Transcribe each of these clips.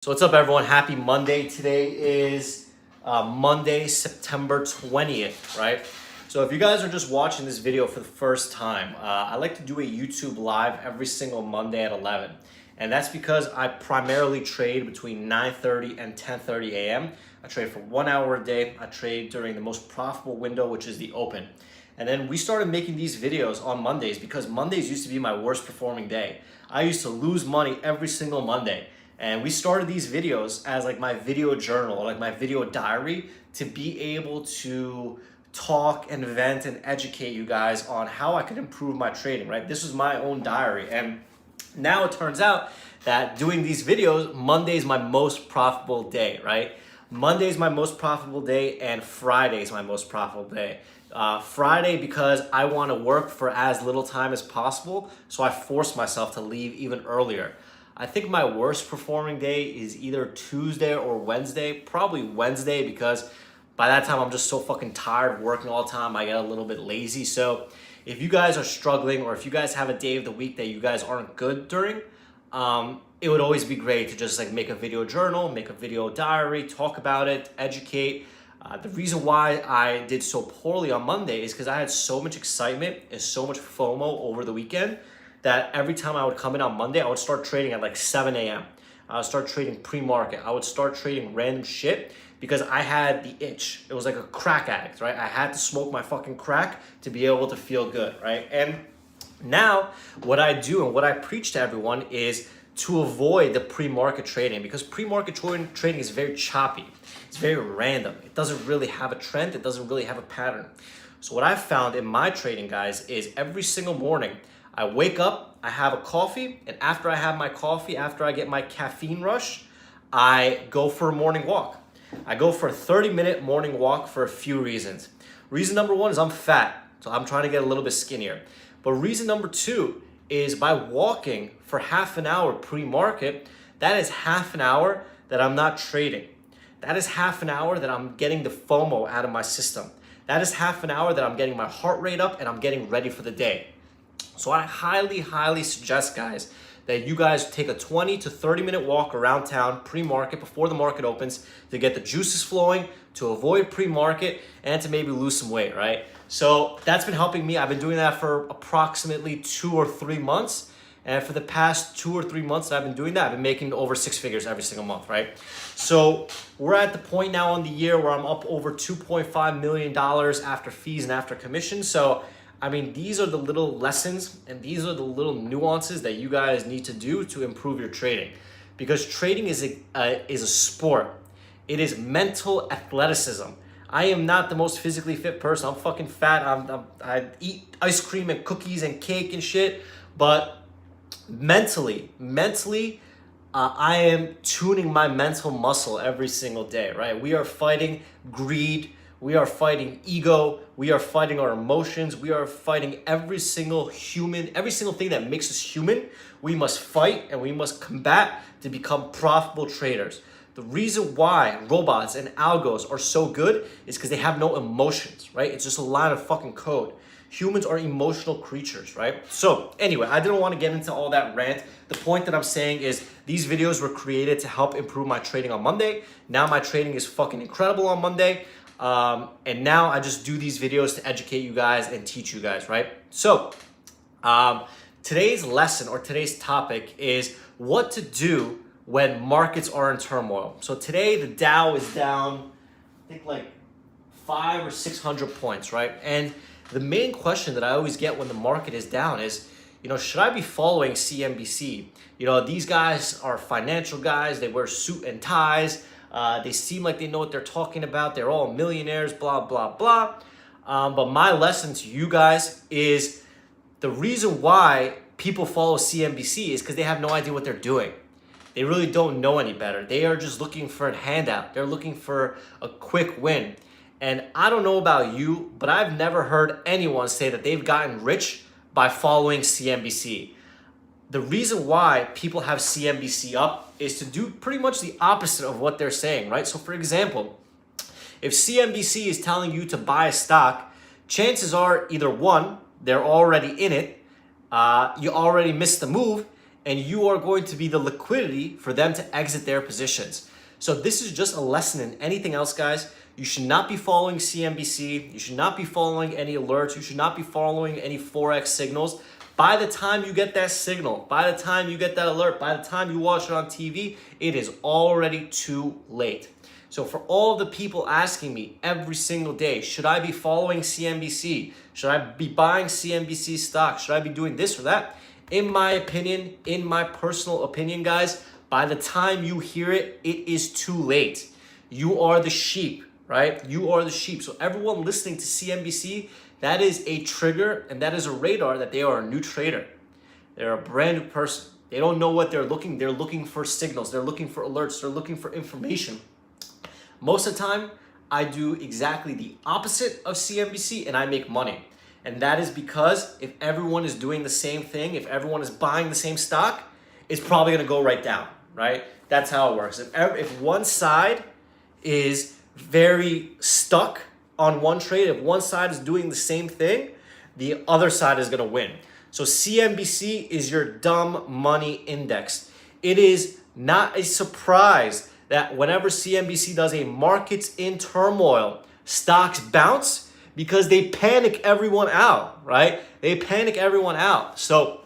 So what's up, everyone? Happy Monday. Today is Monday, September 20th, right? So if you guys are just watching this video for the first time, I like to do a YouTube live every single Monday at 11. And that's because I primarily trade between 9:30 and 10:30 a.m. I trade for 1 hour a day. I trade during the most profitable window, which is the open. And then we started making these videos on Mondays because Mondays used to be my worst performing day. I used to lose money every single Monday. And we started these videos as like my video journal or like my video diary to be able to talk and vent and educate you guys on how I could improve my trading, right? This was my own diary. And now it turns out that doing these videos, Monday is my most profitable day, right? Monday is my most profitable day and Friday is my most profitable day. Friday because I want to work for as little time as possible, so I force myself to leave even earlier. I think my worst performing day is either Tuesday or Wednesday, probably Wednesday because by that time I'm just so fucking tired of working all the time, I get a little bit lazy. So if you guys are struggling or if you guys have a day of the week that you guys aren't good during, it would always be great to just like make a video journal, make a video diary, talk about it, educate. The reason why I did so poorly on Monday is because I had so much excitement and so much FOMO over the weekend that every time I would come in on Monday, I would start trading at like 7 a.m. I would start trading pre-market. I would start trading random shit because I had the itch. It was like a crack addict, right? I had to smoke my fucking crack to be able to feel good, right? And now what I do and what I preach to everyone is to avoid the pre-market trading because pre-market trading is very choppy. It's very random. It doesn't really have a trend. It doesn't really have a pattern. So what I've found in my trading, guys, is every single morning, I wake up, I have a coffee, and after I have my coffee, after I get my caffeine rush, I go for a morning walk. I go for a 30-minute morning walk for a few reasons. Reason number one is I'm fat, so I'm trying to get a little bit skinnier. But reason number two is by walking for half an hour pre-market, that is half an hour that I'm not trading. That is half an hour that I'm getting the FOMO out of my system. That is half an hour that I'm getting my heart rate up and I'm getting ready for the day. So I highly suggest, guys, that you guys take a 20 to 30 minute walk around town pre-market before the market opens to get the juices flowing, to avoid pre-market, and to maybe lose some weight, right? So that's been helping me. I've been doing that for approximately 2 or 3 months. And for the past 2 or 3 months that I've been doing that, I've been making over 6 figures every single month, right? So we're at the point now in the year where I'm up over $2.5 million after fees and after commission. So I mean, these are the little lessons and these are the little nuances that you guys need to do to improve your trading. Because trading is a sport. It is mental athleticism. I am not the most physically fit person. I'm fucking fat. I eat ice cream and cookies and cake and shit. But mentally, I am tuning my mental muscle every single day, right? We are fighting greed. We are fighting ego. We are fighting our emotions. We are fighting every single thing that makes us human. We must fight and we must combat to become profitable traders. The reason why robots and algos are so good is because they have no emotions, right? It's just a line of fucking code. Humans are emotional creatures, right? So anyway, I didn't want to get into all that rant. The point that I'm saying is these videos were created to help improve my trading on Monday. Now my trading is fucking incredible on Monday. And now I just do these videos to educate you guys and teach you guys, right? So today's lesson or today's topic is what to do when markets are in turmoil. So today the Dow is down, I think like 500 or 600 points, right? And the main question that I always get when the market is down is, should I be following CNBC? These guys are financial guys. They wear suit and ties. They seem like they know what they're talking about. They're all millionaires, blah, blah, blah. But my lesson to you guys is the reason why people follow CNBC is because they have no idea what they're doing. They really don't know any better. They are just looking for a handout. They're looking for a quick win. And I don't know about you, but I've never heard anyone say that they've gotten rich by following CNBC. The reason why people have CNBC up is to do pretty much the opposite of what they're saying, right? So for example, if CNBC is telling you to buy a stock, chances are either one, they're already in it, you already missed the move, and you are going to be the liquidity for them to exit their positions. So this is just a lesson in anything else, guys. You should not be following CNBC. You should not be following any alerts. You should not be following any Forex signals. By the time you get that signal, by the time you get that alert, by the time you watch it on TV, it is already too late. So for all the people asking me every single day, should I be following CNBC? Should I be buying CNBC stock? Should I be doing this or that? In my opinion, in my personal opinion, guys, by the time you hear it, it is too late. You are the sheep, right? You are the sheep. So everyone listening to CNBC, that is a trigger and that is a radar that they are a new trader. They're a brand new person. They don't know what they're looking for signals. They're looking for alerts. They're looking for information. Most of the time, I do exactly the opposite of CNBC and I make money. And that is because if everyone is doing the same thing, if everyone is buying the same stock, it's probably going to go right down, right? That's how it works. If one side is very stuck on one trade, if one side is doing the same thing, the other side is going to win. So CNBC is your dumb money index. It is not a surprise that whenever CNBC does a markets in turmoil, stocks bounce because they panic everyone out, right? They panic everyone out. So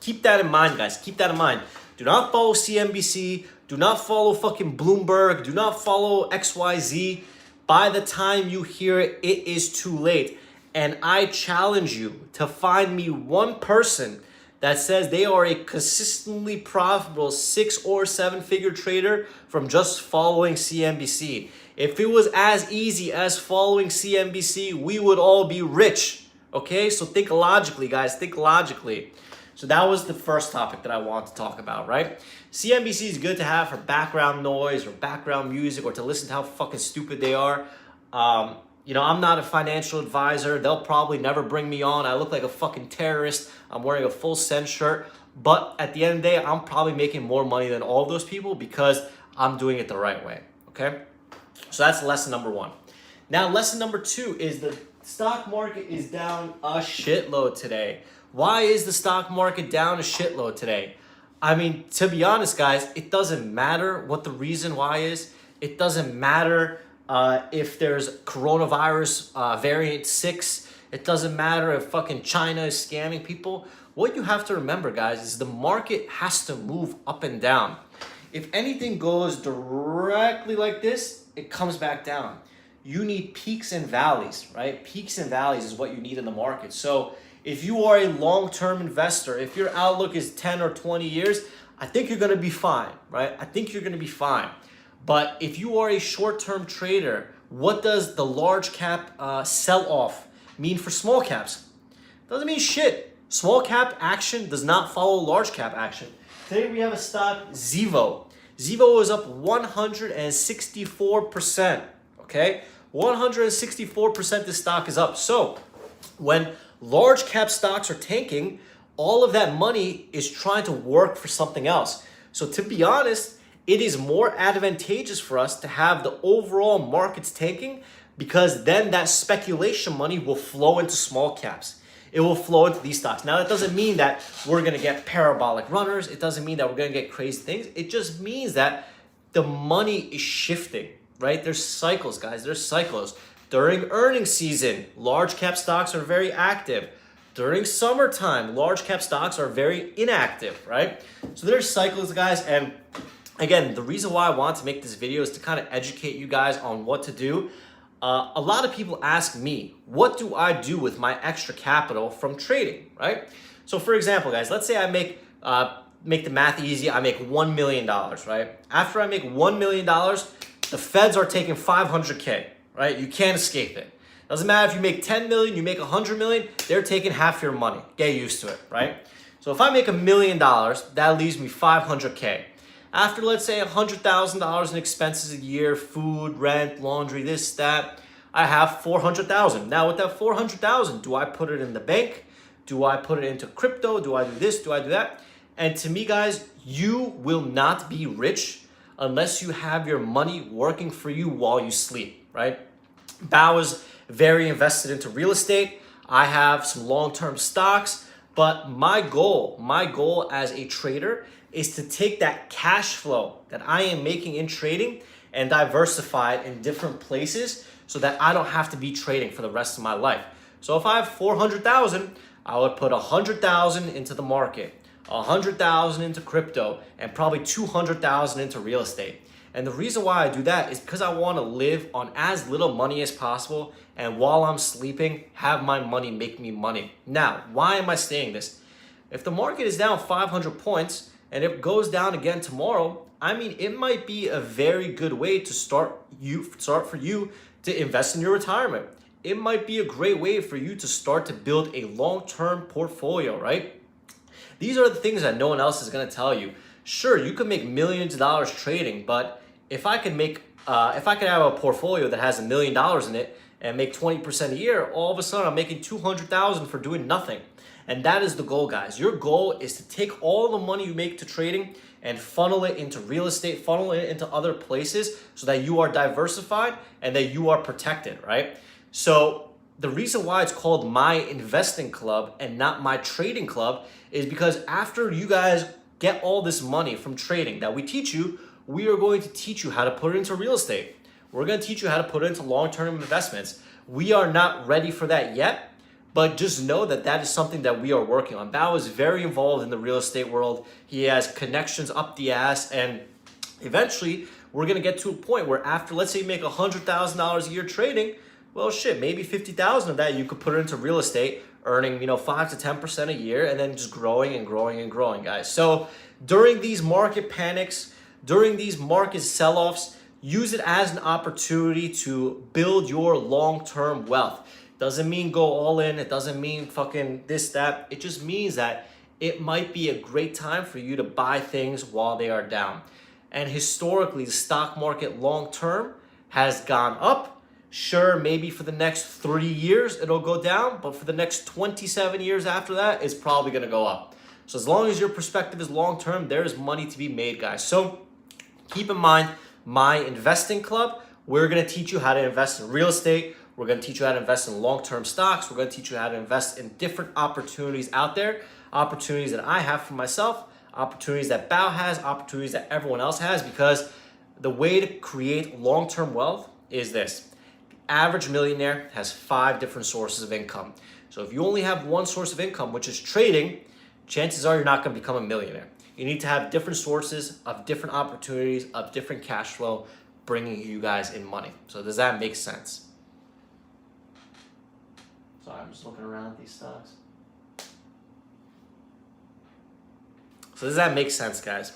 keep that in mind, guys. Keep that in mind. Do not follow CNBC. Do not follow fucking Bloomberg. Do not follow XYZ. By the time you hear it, it is too late. And I challenge you to find me one person that says they are a consistently profitable 6 or 7 figure trader from just following CNBC. If it was as easy as following CNBC, we would all be rich. Okay, so think logically, guys. Think logically. So that was the first topic that I want to talk about, right? CNBC is good to have for background noise or background music or to listen to how fucking stupid they are. You know, I'm not a financial advisor. They'll probably never bring me on. I look like a fucking terrorist. I'm wearing a full send shirt. But at the end of the day, I'm probably making more money than all of those people because I'm doing it the right way, okay? So that's lesson number 1. Now, lesson number 2 is the stock market is down a shitload today. Why is the stock market down a shitload today? I mean, to be honest, guys, it doesn't matter what the reason why is. It doesn't matter if there's coronavirus variant 6. It doesn't matter if fucking China is scamming people. What you have to remember, guys, is the market has to move up and down. If anything goes directly like this, it comes back down. You need peaks and valleys, right? Peaks and valleys is what you need in the market. So if you are a long-term investor, if your outlook is 10 or 20 years, I think you're going to be fine, right? I think you're going to be fine. But if you are a short-term trader, what does the large cap sell-off mean for small caps? Doesn't mean shit. Small cap action does not follow large cap action. Today we have a stock, Zevo. Zevo is up 164%, okay? 164% this stock is up. So when large cap stocks are tanking, all of that money is trying to work for something else. So to be honest, it is more advantageous for us to have the overall markets tanking because then that speculation money will flow into small caps. It will flow into these stocks. Now, that doesn't mean that we're going to get parabolic runners. It doesn't mean that we're going to get crazy things. It just means that the money is shifting, right? There's cycles, guys. There's cycles. During earnings season, large cap stocks are very active. During summertime, large cap stocks are very inactive, right? So there's cycles, guys. And again, the reason why I want to make this video is to kind of educate you guys on what to do. A lot of people ask me, what do I do with my extra capital from trading, right? So for example, guys, let's say I make the math easy. I make $1 million, right? After I make $1 million, the feds are taking 500K, right? You can't escape it. Doesn't matter if you make 10 million, you make 100 million, they're taking half your money. Get used to it, right? So if I make $1 million, that leaves me 500K. After, let's say, $100,000 in expenses a year, food, rent, laundry, this, that, I have $400,000. Now, with that $400,000, do I put it in the bank? Do I put it into crypto? Do I do this? Do I do that? And to me, guys, you will not be rich unless you have your money working for you while you sleep, right? Bao is very invested into real estate. I have some long-term stocks. But my goal as a trader is to take that cash flow that I am making in trading and diversify it in different places so that I don't have to be trading for the rest of my life. So if I have 400,000, I would put 100,000 into the market, 100,000 into crypto, and probably 200,000 into real estate. And the reason why I do that is because I want to live on as little money as possible, and while I'm sleeping, have my money make me money. Now, why am I saying this? If the market is down 500 points and it goes down again tomorrow, I mean, it might be a very good way to start for you to invest in your retirement. It might be a great way for you to start to build a long-term portfolio, right? These are the things that no one else is going to tell you. Sure, you could make millions of dollars trading, but if I could have a portfolio that has $1 million in it and make 20% a year, all of a sudden I'm making 200,000 for doing nothing. And that is the goal, guys. Your goal is to take all the money you make to trading and funnel it into real estate, funnel it into other places so that you are diversified and that you are protected, right? So the reason why it's called my investing club and not my trading club is because after you guys get all this money from trading that we teach you, we are going to teach you how to put it into real estate. We're going to teach you how to put it into long-term investments. We are not ready for that yet, but just know that that is something that we are working on. Bao is very involved in the real estate world. He has connections up the ass, and eventually we're going to get to a point where after, let's say you make $100,000 a year trading, well, shit, maybe 50,000 of that you could put it into real estate, earning 5 to 10% a year, and then just growing and growing and growing, guys. So during these market panics, during these market sell-offs, use it as an opportunity to build your long-term wealth. Doesn't mean go all in. It doesn't mean fucking this, that. It just means that it might be a great time for you to buy things while they are down. And historically, the stock market long-term has gone up. Sure, maybe for the next 3 years, it'll go down, but for the next 27 years after that, it's probably gonna go up. So as long as your perspective is long-term, there is money to be made, guys. So keep in mind, my investing club, we're gonna teach you how to invest in real estate. We're gonna teach you how to invest in long-term stocks. We're gonna teach you how to invest in different opportunities out there, opportunities that I have for myself, opportunities that Bao has, opportunities that everyone else has, because the way to create long-term wealth is this. Average millionaire has 5 different sources of income. So if you only have one source of income, which is trading, chances are you're not going to become a millionaire. You need to have different sources of different opportunities of different cash flow bringing you guys in money. So does that make sense? Sorry, I'm just looking around at these stocks. So does that make sense, guys?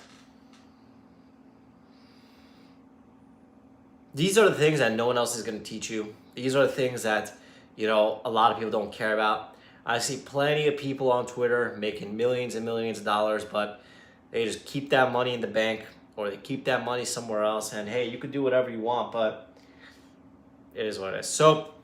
These are the things that no one else is going to teach you. These are the things that, a lot of people don't care about. I see plenty of people on Twitter making millions and millions of dollars, but they just keep that money in the bank or they keep that money somewhere else. And hey, you can do whatever you want, but it is what it is. So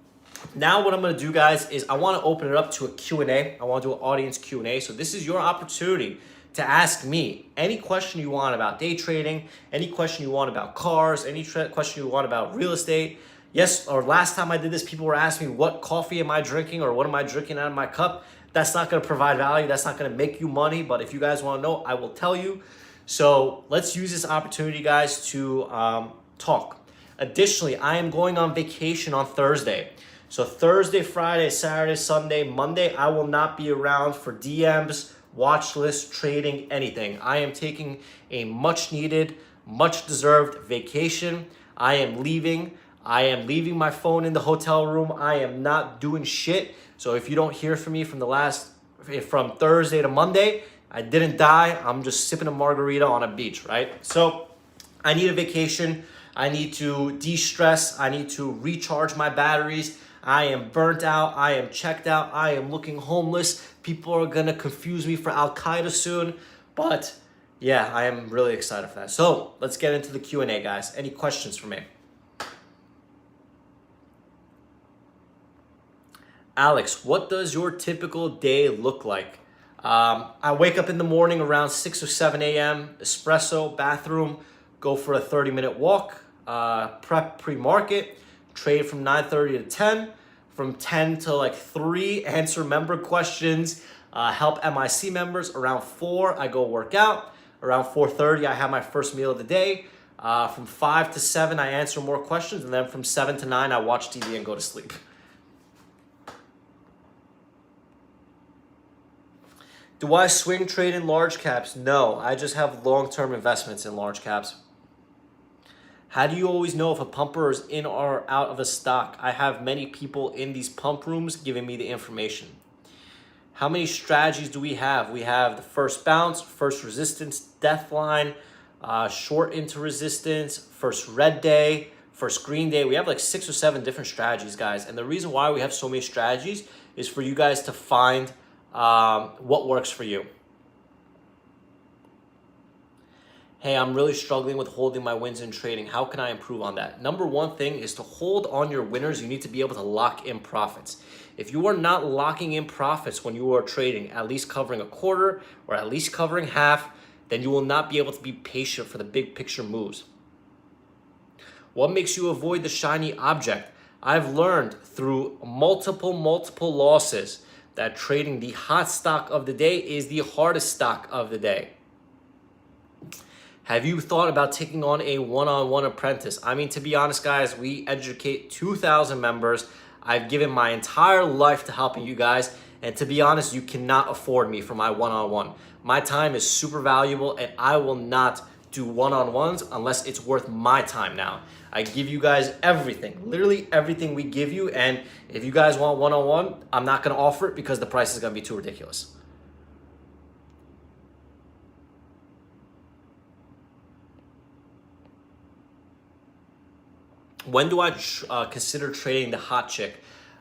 now what I'm going to do, guys, is I want to open it up to a Q&A. I want to do an audience Q&A. So this is your opportunity to ask me any question you want about day trading, any question you want about cars, any question you want about real estate. Yes, or last time I did this, people were asking me what coffee am I drinking or what am I drinking out of my cup. That's not going to provide value. That's not going to make you money. But if you guys want to know, I will tell you. So let's use this opportunity, guys, to talk. Additionally, I am going on vacation on Thursday. So Thursday, Friday, Saturday, Sunday, Monday, I will not be around for DMs, watch list, trading, anything. I am taking a much needed, much deserved vacation. I am leaving my phone in the hotel room. I am not doing shit. So if you don't hear from me from Thursday to Monday, I didn't die. I'm just sipping a margarita on a beach, right? So I need a vacation. I need to de-stress. I need to recharge my batteries. I am burnt out. I am checked out. I am looking homeless. People are going to confuse me for Al-Qaeda soon. But yeah, I am really excited for that. So let's get into the Q&A, guys. Any questions for me? Alex, what does your typical day look like? I wake up in the morning around 6 or 7 a.m., espresso, bathroom, go for a 30-minute walk, prep pre-market, trade from 9:30 to 10, from 10 to like 3, answer member questions, help MIC members. Around 4, I go work out. Around 4:30, I have my first meal of the day. From 5 to 7, I answer more questions. And then from 7 to 9, I watch TV and go to sleep. Do I swing trade in large caps? No, I just have long-term investments in large caps. How do you always know if a pumper is in or out of a stock? I have many people in these pump rooms giving me the information. How many strategies do we have? We have the first bounce, first resistance, death line, short into resistance, first red day, first green day. We have like 6 or 7 different strategies, guys. And the reason why we have so many strategies is for you guys to find what works for you. Hey, I'm really struggling with holding my wins in trading. How can I improve on that? Number one thing is to hold on your winners. You need to be able to lock in profits. If you are not locking in profits when you are trading, at least covering a quarter or at least covering half, then you will not be able to be patient for the big picture moves. What makes you avoid the shiny object? I've learned through multiple losses that trading the hot stock of the day is the hardest stock of the day. Have you thought about taking on a one-on-one apprentice? I mean, to be honest, guys, we educate 2,000 members. I've given my entire life to helping you guys. And to be honest, you cannot afford me for my one-on-one. My time is super valuable and I will not do one-on-ones unless it's worth my time now. I give you guys everything, literally everything we give you. And if you guys want one-on-one, I'm not going to offer it because the price is going to be too ridiculous. When do I consider trading the hot chick?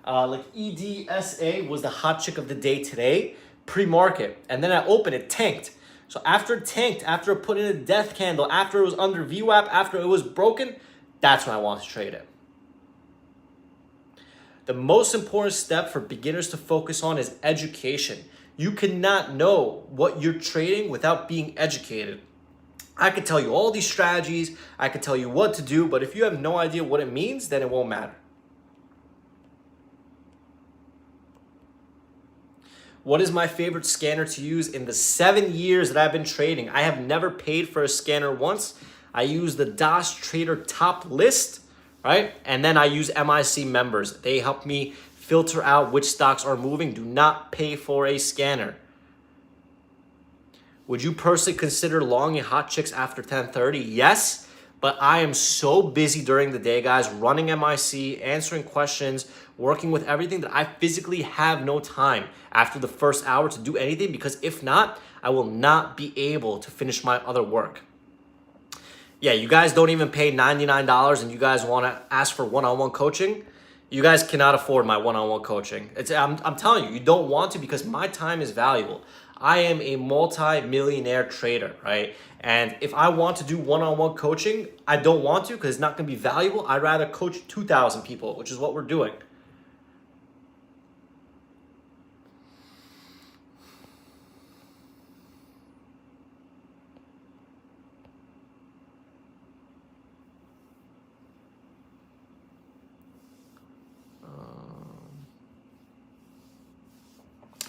Like EDSA was the hot chick of the day today, pre-market. And then I opened it, tanked. So after it tanked, after it put in a death candle, after it was under VWAP, after it was broken, that's when I want to trade it. The most important step for beginners to focus on is education. You cannot know what you're trading without being educated. I could tell you all these strategies, I could tell you what to do, but if you have no idea what it means, then it won't matter. What is my favorite scanner to use? In the 7 years that I've been trading, I have never paid for a scanner once. I use the DOS Trader Top List, right? And then I use MIC members. They help me filter out which stocks are moving. Do not pay for a scanner. Would you personally consider longing hot chicks after 10:30? Yes, but I am so busy during the day, guys, running MIC, answering questions, working with everything that I physically have no time after the first hour to do anything, because if not, I will not be able to finish my other work. Yeah, you guys don't even pay $99 and you guys want to ask for one-on-one coaching? You guys cannot afford my one-on-one coaching. I'm telling you, you don't want to, because my time is valuable. I am a multi-millionaire trader, right? And if I want to do one-on-one coaching, I don't want to because it's not going to be valuable. I'd rather coach 2,000 people, which is what we're doing.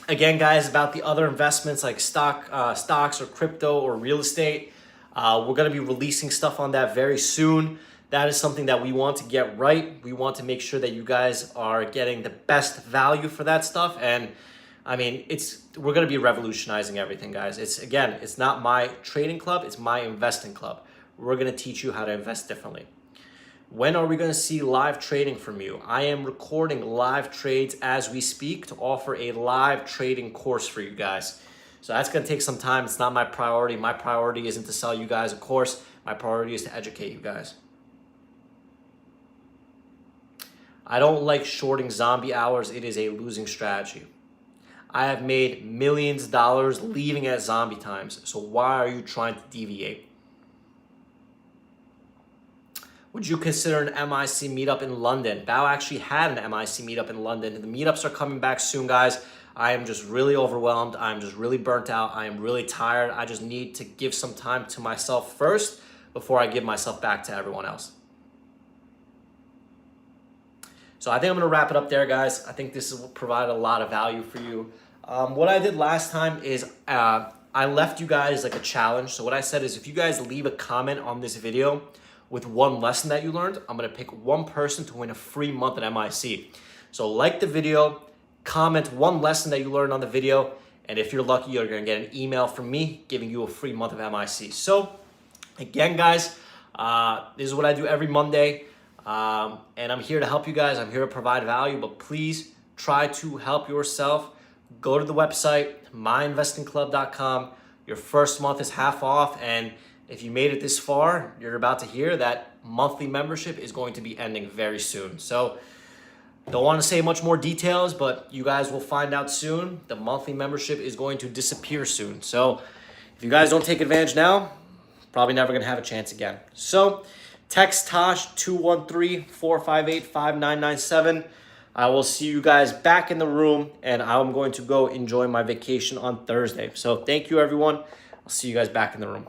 Again, guys, about the other investments like stocks or crypto or real estate, we're going to be releasing stuff on that very soon. That is something that we want to get right. We want to make sure that you guys are getting the best value for that stuff. And I mean, we're going to be revolutionizing everything, guys. It's not my trading club, it's my investing club. We're going to teach you how to invest differently. When are we going to see live trading from you? I am recording live trades as we speak to offer a live trading course for you guys. So that's going to take some time. It's not my priority. My priority isn't to sell you guys a course. My priority is to educate you guys. I don't like shorting zombie hours. It is a losing strategy. I have made millions of dollars leaving at zombie times. So why are you trying to deviate? Would you consider an MIC meetup in London? Bao actually had an MIC meetup in London. The meetups are coming back soon, guys. I am just really overwhelmed. I'm just really burnt out. I am really tired. I just need to give some time to myself first before I give myself back to everyone else. So I think I'm going to wrap it up there, guys. I think this will provide a lot of value for you. What I did last time is I left you guys like a challenge. So what I said is if you guys leave a comment on this video with one lesson that you learned, I'm gonna pick one person to win a free month at MIC. So like the video, comment one lesson that you learned on the video, and if you're lucky, you're gonna get an email from me giving you a free month of MIC. So again, guys, this is what I do every Monday, and I'm here to help you guys. I'm here to provide value, but please try to help yourself. Go to the website, myinvestingclub.com. Your first month is half off, and if you made it this far, you're about to hear that monthly membership is going to be ending very soon. So don't want to say much more details, but you guys will find out soon. The monthly membership is going to disappear soon. So if you guys don't take advantage now, probably never going to have a chance again. So text Tosh 213-458-5997. I will see you guys back in the room, and I'm going to go enjoy my vacation on Thursday. So thank you, everyone. I'll see you guys back in the room.